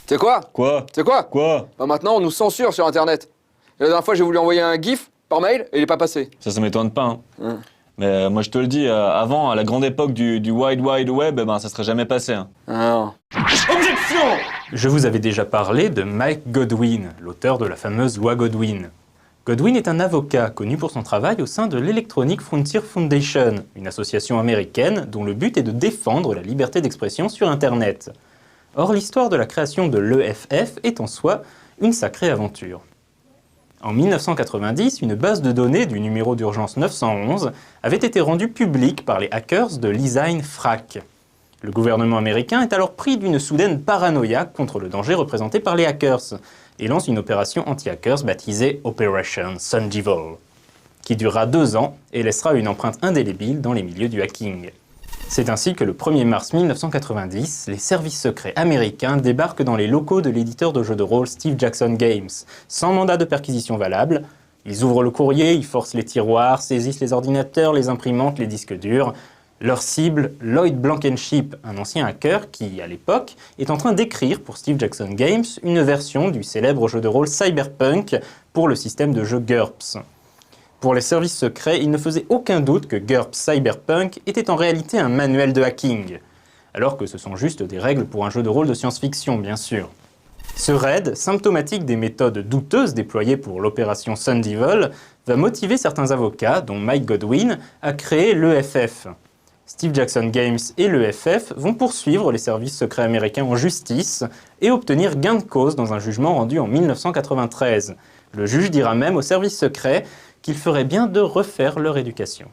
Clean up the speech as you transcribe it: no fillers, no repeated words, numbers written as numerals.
C'est quoi? Quoi? C'est quoi? Quoi? Bah maintenant, on nous censure sur Internet. Et la dernière fois, j'ai voulu envoyer un GIF par mail et il est pas passé. Ça m'étonne pas, hein. Hein. Mais moi je te le dis, avant, à la grande époque du Wide Wide Web, ça serait jamais passé, hein. Ah non. Objection! Je vous avais déjà parlé de Mike Godwin, l'auteur de la fameuse loi Godwin. Godwin est un avocat connu pour son travail au sein de l'Electronic Frontier Foundation, une association américaine dont le but est de défendre la liberté d'expression sur Internet. Or, l'histoire de la création de l'EFF est en soi une sacrée aventure. En 1990, une base de données du numéro d'urgence 911 avait été rendue publique par les hackers de l'E-Zine FRAC. Le gouvernement américain est alors pris d'une soudaine paranoïa contre le danger représenté par les hackers et lance une opération anti-hackers baptisée Operation Sun Devil, qui durera 2 ans et laissera une empreinte indélébile dans les milieux du hacking. C'est ainsi que le 1er mars 1990, les services secrets américains débarquent dans les locaux de l'éditeur de jeux de rôle Steve Jackson Games, sans mandat de perquisition valable. Ils ouvrent le courrier, ils forcent les tiroirs, saisissent les ordinateurs, les imprimantes, les disques durs. Leur cible, Lloyd Blankenship, un ancien hacker qui, à l'époque, est en train d'écrire pour Steve Jackson Games une version du célèbre jeu de rôle Cyberpunk pour le système de jeu GURPS. Pour les services secrets, il ne faisait aucun doute que GURPS Cyberpunk était en réalité un manuel de hacking, alors que ce sont juste des règles pour un jeu de rôle de science-fiction, bien sûr. Ce raid, symptomatique des méthodes douteuses déployées pour l'opération Sun Devil, va motiver certains avocats, dont Mike Godwin, à créer l'EFF. Steve Jackson Games et l'EFF vont poursuivre les services secrets américains en justice et obtenir gain de cause dans un jugement rendu en 1993. Le juge dira même aux services secrets qu'il ferait bien de refaire leur éducation.